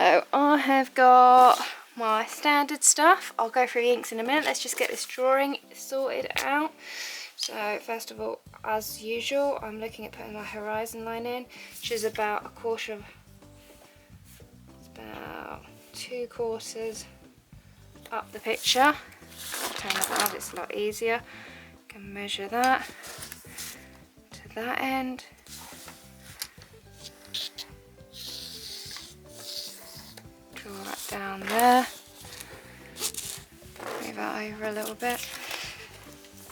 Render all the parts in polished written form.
So I have got my standard stuff. I'll go through the inks in a minute. Let's just get this drawing sorted out. So first of all, as usual, I'm looking at putting my horizon line in, which is about about 2/4 up the picture. Turn that out, it's a lot easier. Can measure that to that end. Draw that down there. Move that over a little bit.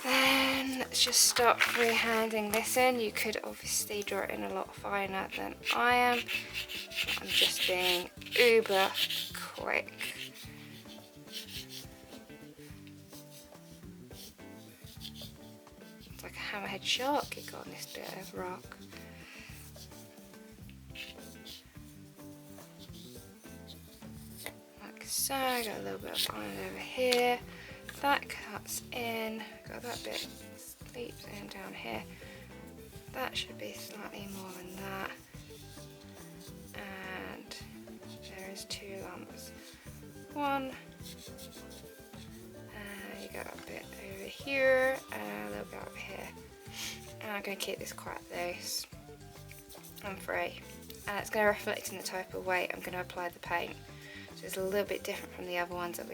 Then let's just start freehanding this in. You could obviously draw it in a lot finer than I am. I'm just being uber quick. It's like a hammerhead shark you got on this bit of rock. Like so, got a little bit of line over here. That cuts in, got that bit sleeps in down here. That should be slightly more than that. And there is 2 lumps. One, you got a bit over here and a little bit over here. And I'm going to keep this quite loose and free. And it's going to reflect in the type of way I'm going to apply the paint. So it's a little bit different from the other ones that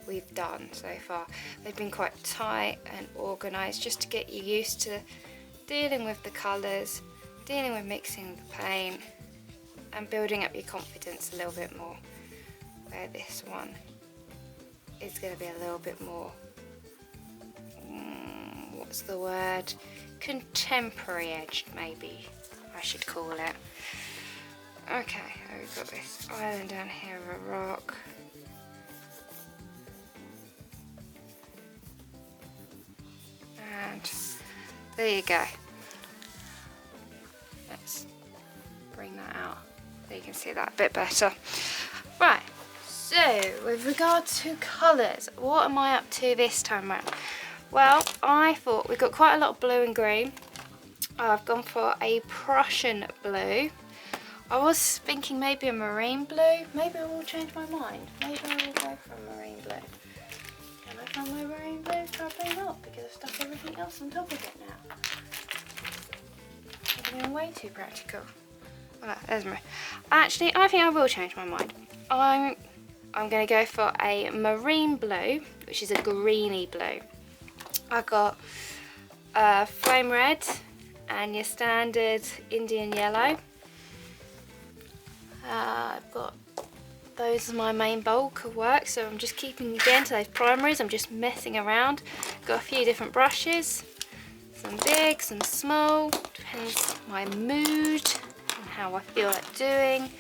we've done so far. They've been quite tight and organised just to get you used to dealing with the colours, dealing with mixing the paint and building up your confidence a little bit more. Where this one is going to be a little bit more, what's the word? Contemporary edged, maybe I should call it. Okay, we've got this island down here of a rock. And there you go. Let's bring that out so you can see that a bit better. Right, so with regard to colours, what am I up to this time around? Well, I thought we've got quite a lot of blue and green. I've gone for a Prussian blue. I was thinking maybe a marine blue. Maybe I will change my mind. Maybe I will go for a marine blue. Can I find my marine blue? Probably not, because I've stuck everything else on top of it now. I'm being way too practical. Well, there's my. Actually, I think I will change my mind. I'm going to go for a marine blue, which is a greeny blue. I got flame red and your standard Indian yellow. I've got those as my main bulk of work, so I'm just keeping again to those primaries. I'm just messing around. Got a few different brushes, some big, some small, depends my mood and how I feel like doing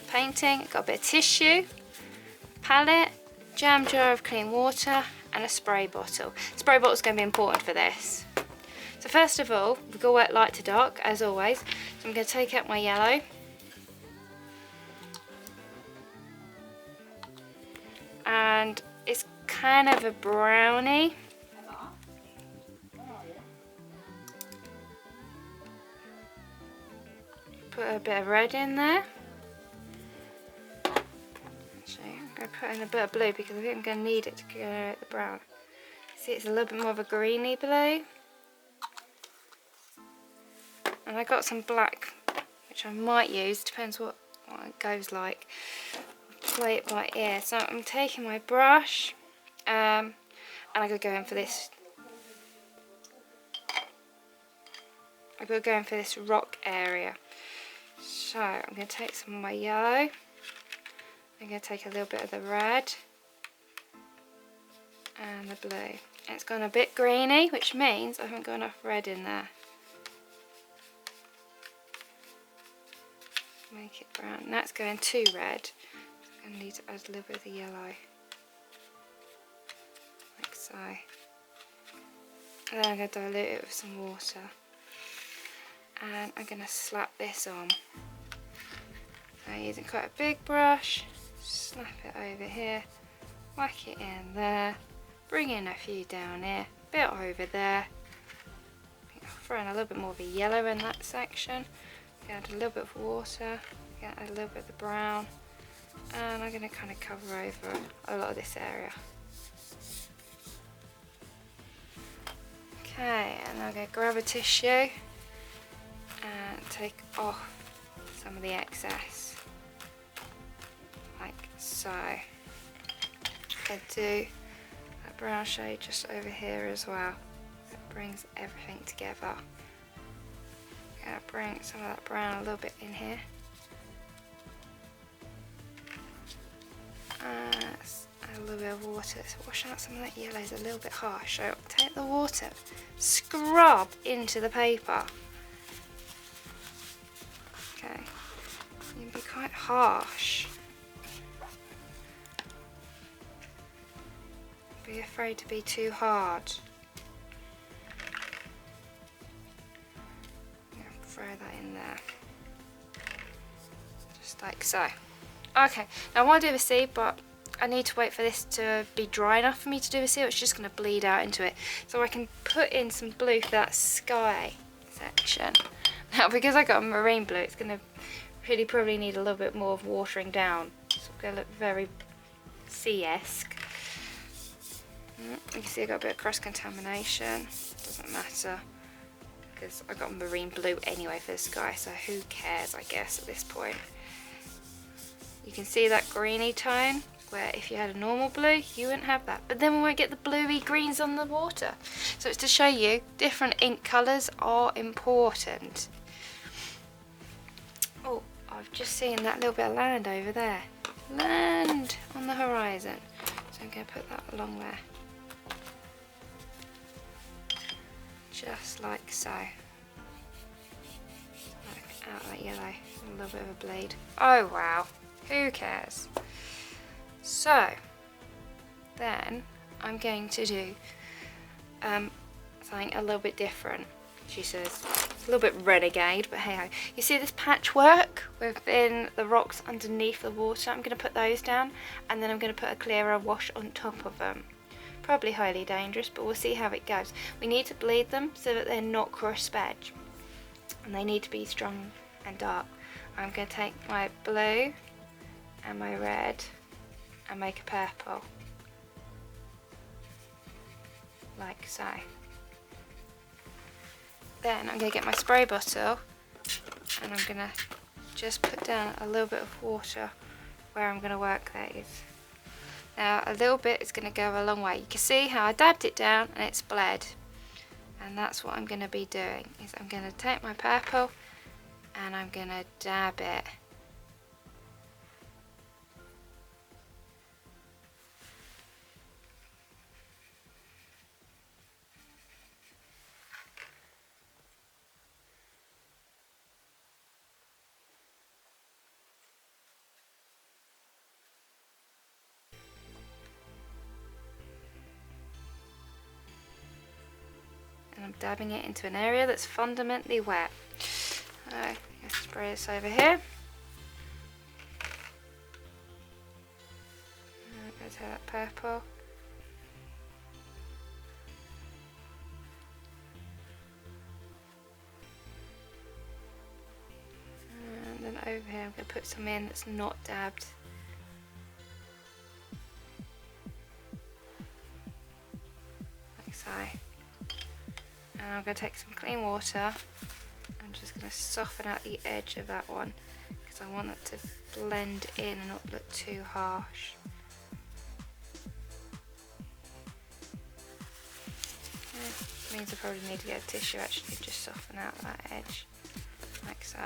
painting. Got a bit of tissue, palette, jam jar of clean water and a spray bottle. Spray bottle is going to be important for this. So first of all, we've got to work light to dark as always. So I'm going to take out my yellow. And it's kind of a brownie. Put a bit of red in there. Actually, I'm going to put in a bit of blue because I think I'm going to need it to go the brown. See, it's a little bit more of a greeny blue. And I got some black, which I might use, depends what it goes like. Play it by ear. So I'm taking my brush and I'm going to go in for this. I'm going to go in for this rock area. So I'm going to take some of my yellow. I'm going to take a little bit of the red and the blue. And it's gone a bit greeny, which means I haven't got enough red in there. Make it brown. And that's going too red. I need to add a little bit of the yellow, like so. And then I'm going to dilute it with some water. And I'm going to slap this on. So I'm using quite a big brush, slap it over here, whack it in there, bring in a few down here, bit over there. I'll throw in a little bit more of the yellow in that section. I'm going to add a little bit of water, I'm going to add a little bit of the brown. And I'm going to kind of cover over a lot of this area. Okay, and I'm going to grab a tissue and take off some of the excess, like so. I'm going to do that brown shade just over here as well. It brings everything together. I'm going to bring some of that brown a little bit in here. A little bit of water to wash out some of that yellow. Is a little bit harsh, so take the water, scrub into the paper. Okay, you can be quite harsh. Be afraid to be too hard. I'm gonna throw that in there, just like so. Okay, now I want to do the C, but I need to wait for this to be dry enough for me to do the C. It's just going to bleed out into it. So I can put in some blue for that sky section. Now, because I got a marine blue, it's going to really probably need a little bit more of watering down. So it's going to look very sea-esque. You can see I got a bit of cross-contamination. Doesn't matter, because I got marine blue anyway for the sky, so who cares, I guess, at this point. You can see that greeny tone, where if you had a normal blue, you wouldn't have that. But then we won't get the bluey greens on the water. So it's to show you different ink colours are important. Oh, I've just seen that little bit of land over there. Land on the horizon. So I'm going to put that along there. Just like so. Like out that yellow. A little bit of a bleed. Oh wow. Who cares? So, then I'm going to do something a little bit different. She says it's a little bit renegade, but hey ho. You see this patchwork within the rocks underneath the water? I'm going to put those down, and then I'm going to put a clearer wash on top of them. Probably highly dangerous, but we'll see how it goes. We need to bleed them so that they're not crisp edge, and they need to be strong and dark. I'm going to take my blue and my red and make a purple, like so. Then I'm going to get my spray bottle and I'm going to just put down a little bit of water where I'm going to work these. Now a little bit is going to go a long way. You can see how I dabbed it down and it's bled, and that's what I'm going to be doing. Is I'm going to take my purple and I'm going to dab it. And I'm dabbing it into an area that's fundamentally wet. I'm going to spray this over here. I'm going to take that purple. And then over here I'm going to put some in that's not dabbed. Like so. And I'm going to take some clean water. I'm just going to soften out the edge of that one because I want it to blend in and not look too harsh. Yeah, means I probably need to get a tissue actually to just soften out that edge, like so.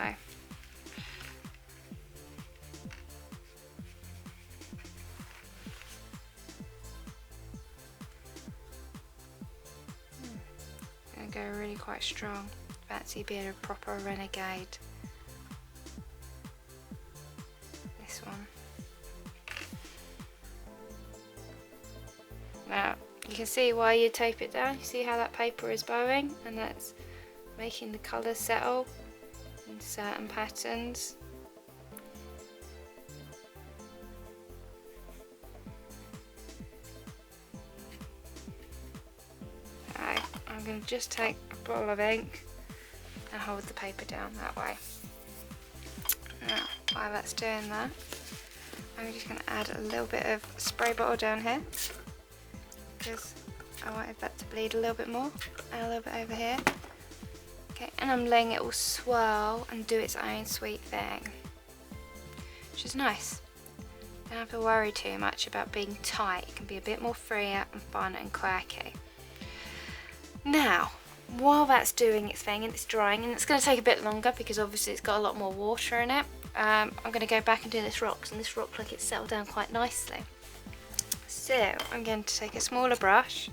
Go really quite strong. Fancy being a proper renegade. This one. Now you can see why you tape it down. You see how that paper is bowing, and that's making the colours settle in certain patterns. I'm going to just take a bottle of ink and hold the paper down that way. Now, while that's doing that, I'm just going to add a little bit of spray bottle down here because I wanted that to bleed a little bit more, and a little bit over here. Okay, and I'm letting it all swirl and do its own sweet thing, which is nice. Don't have to worry too much about being tight. It can be a bit more freer and fun and quirky. Now, while that's doing its thing and it's drying, and it's going to take a bit longer because obviously it's got a lot more water in it, I'm going to go back and do this rock, and this rock looks like it's settled down quite nicely. So I'm going to take a smaller brush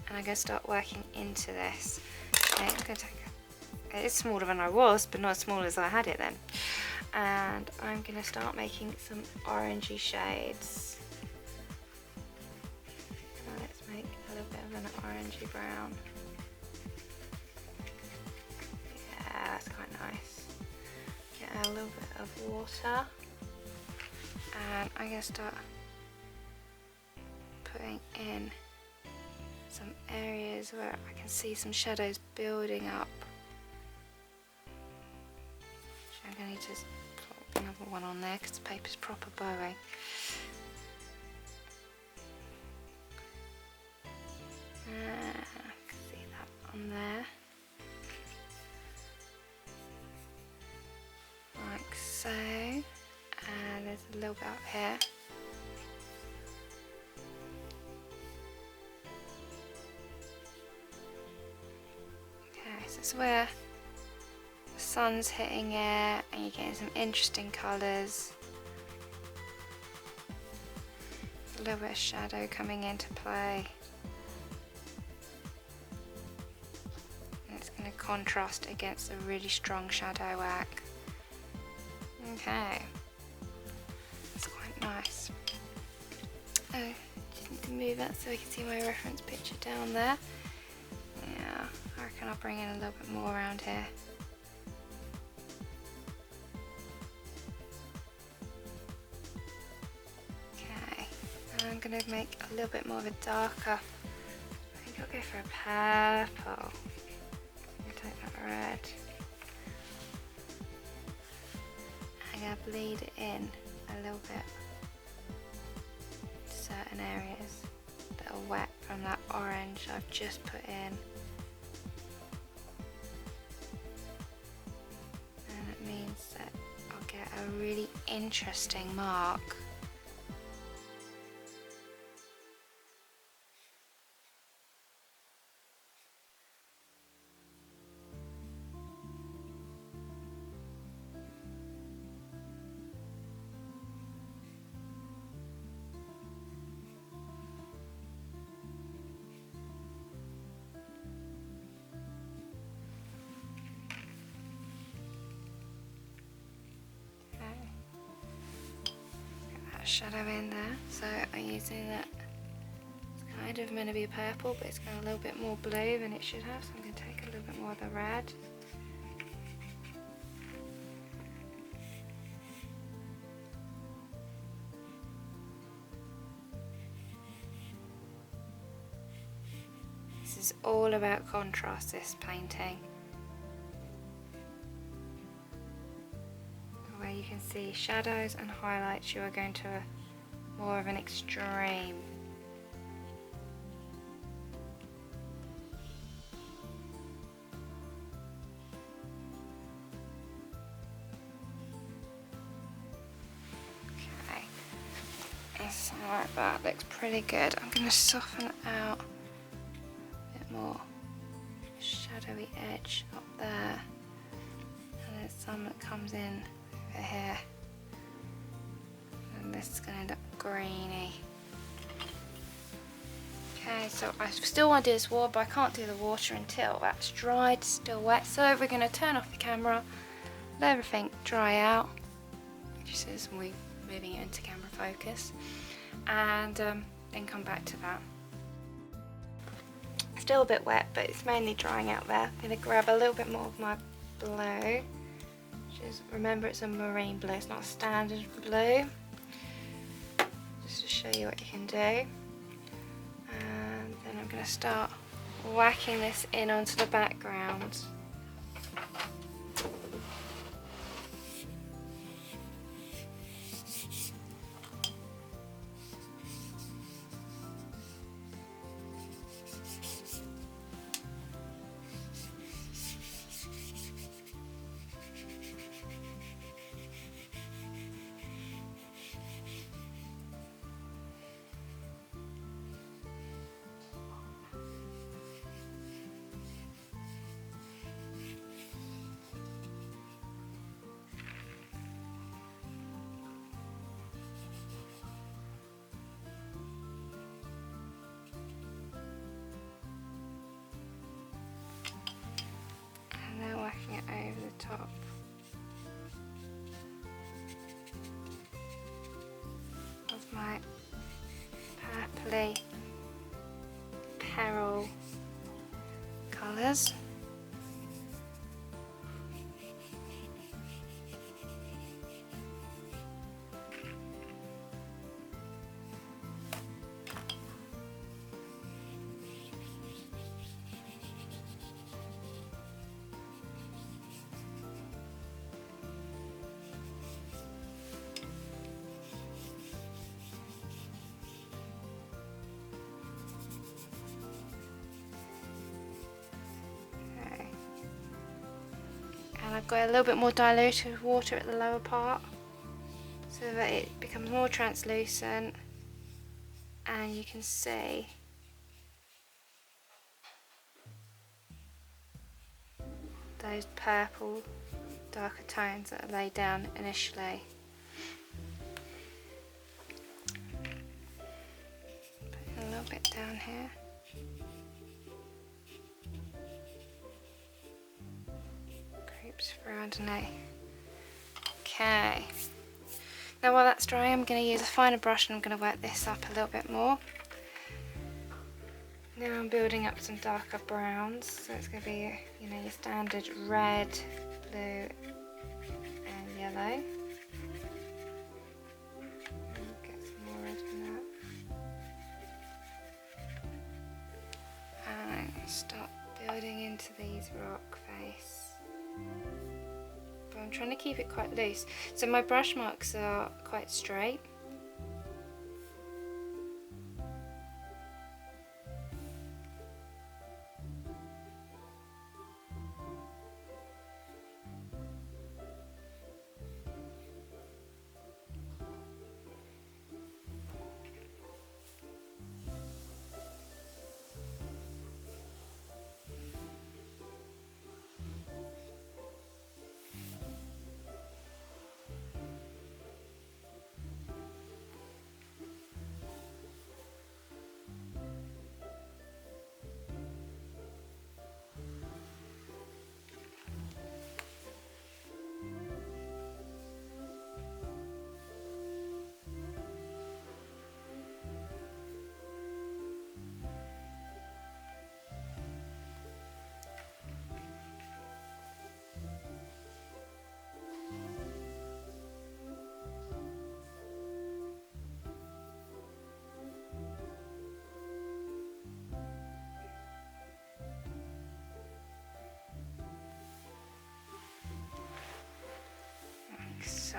and I'm going to start working into this. Okay, I'm going to take it's smaller than I was, but not as small as I had it then. And I'm going to start making some orangey shades. So let's make a little bit of an orangey brown. Yeah, that's quite nice. Get a little bit of water, and I'm going to start putting in some areas where I can see some shadows building up. So I'm going to need to put another one on there because the paper's proper bowing. I can see that on there. Like so. And there's a little bit up here. It's where the sun's hitting it and you're getting some interesting colours. A little bit of shadow coming into play. And it's going to contrast against a really strong shadow work. Okay, that's quite nice. Oh, just need to move that so I can see my reference picture down there. Yeah, I reckon I'll bring in a little bit more around here. Okay, and I'm going to make a little bit more of a darker. I think I'll go for a purple. I'm going to take that red. I'm going to bleed it in a little bit to certain areas that are wet from that orange I've just put in. And it means that I'll get a really interesting mark. Shadow in there, so I'm using that. It's kind of meant to be a purple, but it's got a little bit more blue than it should have, so I'm going to take a little bit more of the red. This is all about contrast, this painting. Where you can see shadows and highlights, you are going to more of an extreme. Okay, something like that looks pretty good. I'm going to soften out a bit more shadowy edge up there, and there's some that comes in here, and this is going to end up greeny. Okay, so I still want to do this water, but I can't do the water until that's dried, still wet, so we're going to turn off the camera, let everything dry out, just as we're moving it into camera focus, and then come back to that. Still a bit wet, but it's mainly drying out there. I'm going to grab a little bit more of my blue. Remember, it's a marine blue, it's not a standard blue. Just to show you what you can do. And then I'm going to start whacking this in onto the background. top. Of my purpley peril colours. And I've got a little bit more diluted water at the lower part so that it becomes more translucent, and you can see those purple darker tones that are laid down initially. Put a little bit down here. Through underneath. Okay. Now while that's dry, I'm going to use a finer brush and I'm going to work this up a little bit more. Now I'm building up some darker browns, so it's going to be, you know, your standard red, blue, and yellow. And get some more red in that. And start building into these rock face. But I'm trying to keep it quite loose, so my brush marks are quite straight. So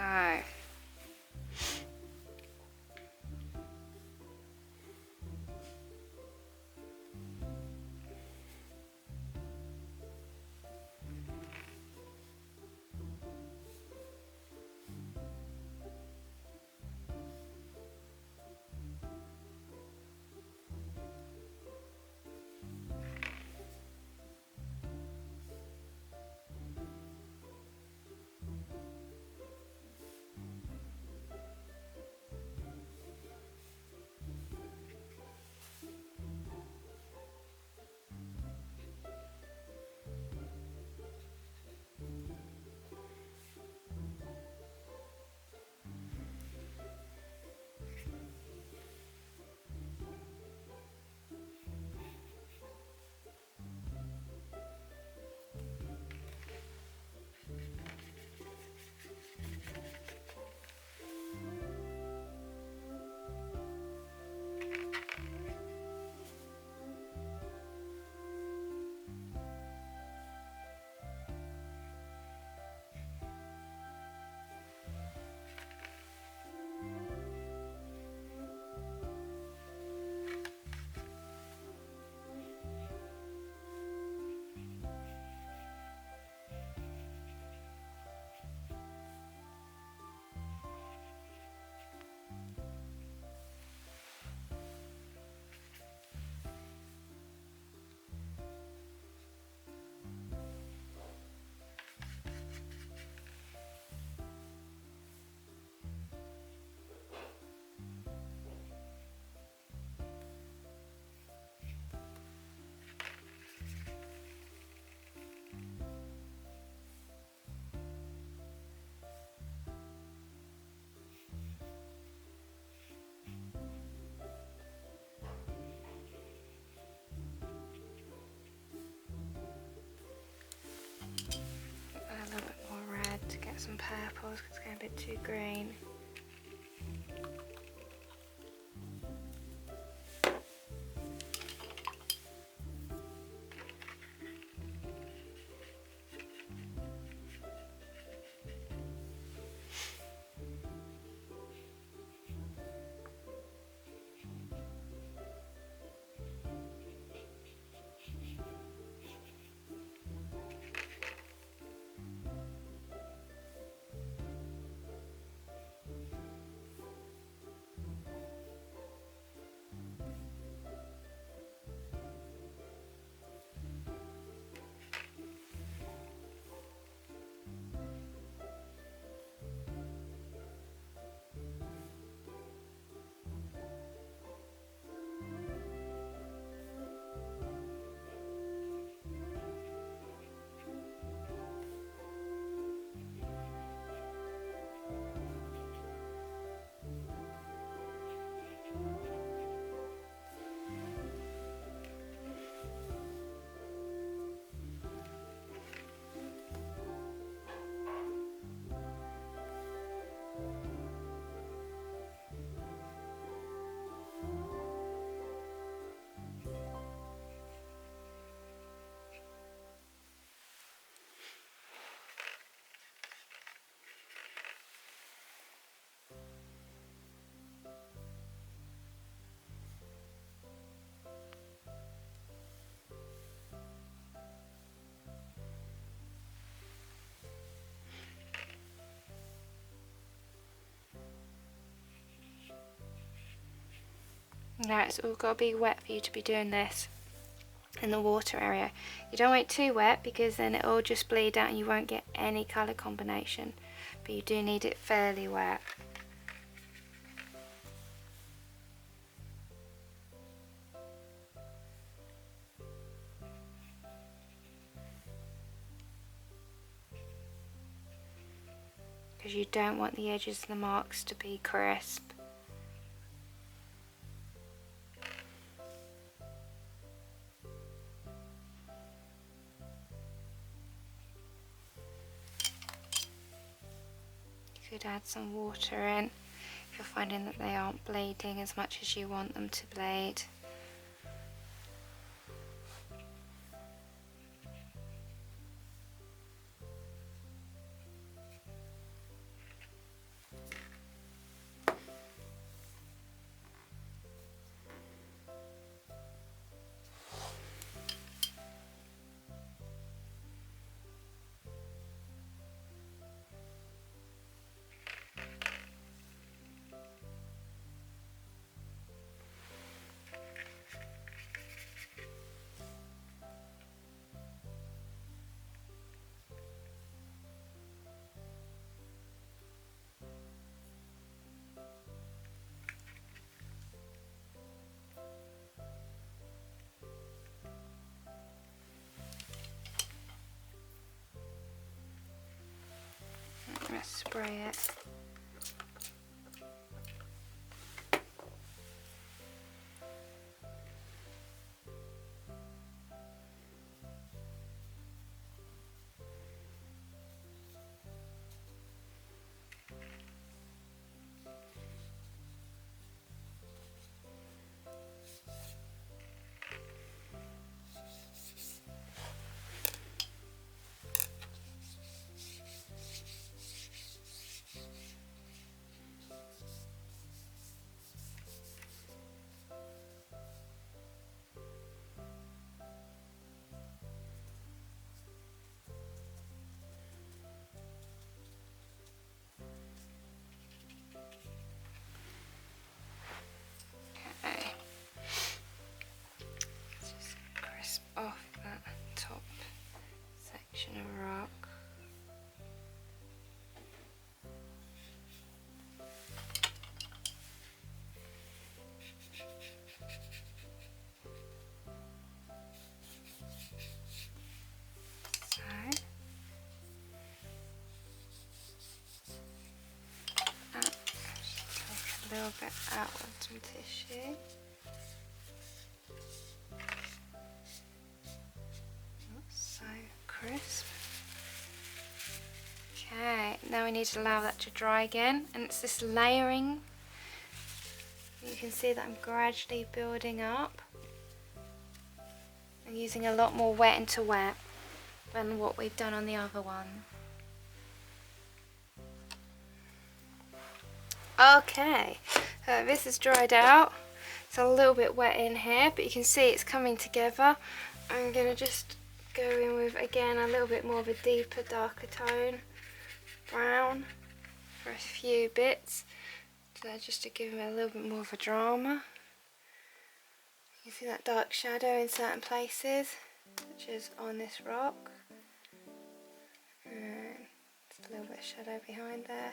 get some purples because it's getting a bit too green. Now it's all got to be wet for you to be doing this in the water area. You don't want it too wet because then it'll just bleed out and you won't get any colour combination. But you do need it fairly wet. Because you don't want the edges of the marks to be crisp. You could add some water in if you're finding that they aren't bleeding as much as you want them to bleed. I'm going to spray it. Off that top section of rock. So, just take a little bit out of some tissue. So crisp. Okay, now we need to allow that to dry again, and it's this layering. You can see that I'm gradually building up. I'm using a lot more wet into wet than what we've done on the other one. Okay, this is dried out. It's a little bit wet in here, but you can see it's coming together. I'm going to just go in with, again, a little bit more of a deeper, darker tone, brown, for a few bits, so just to give it a little bit more of a drama. You see that dark shadow in certain places, such as on this rock. And just a little bit of shadow behind there.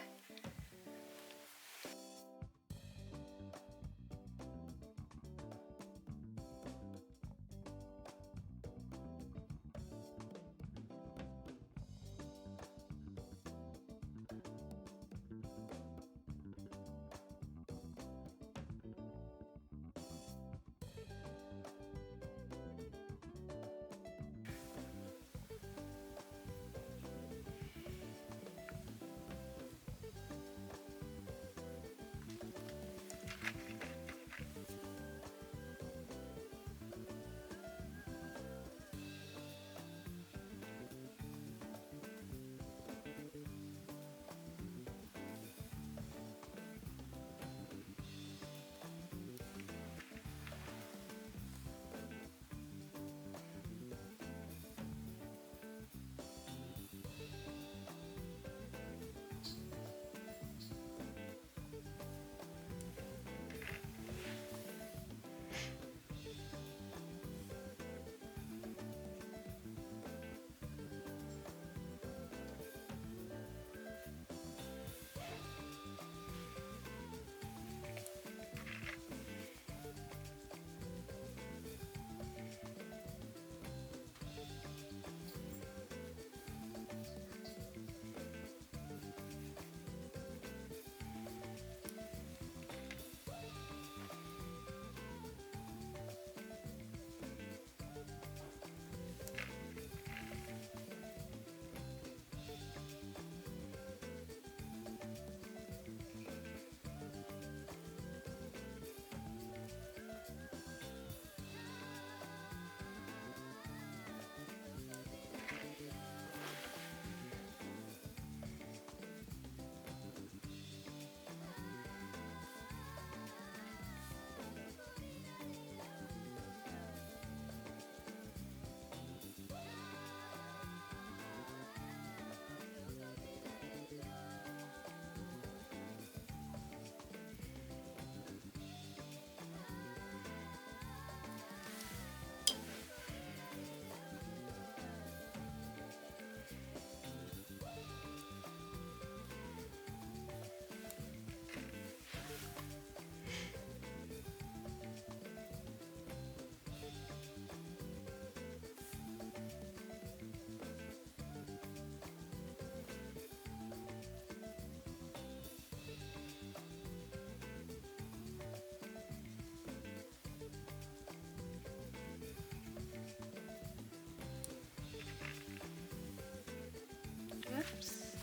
Oops.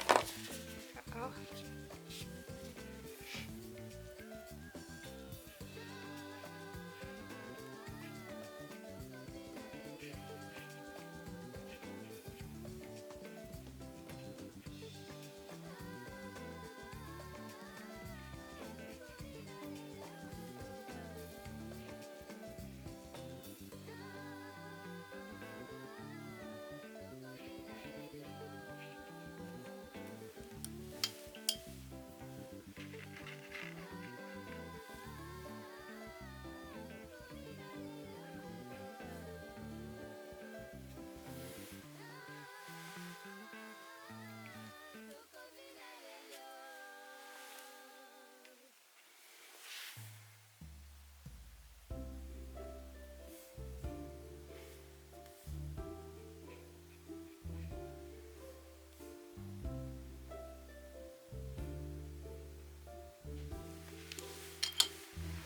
Uh-oh.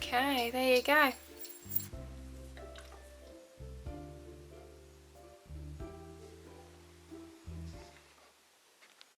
Okay, there you go.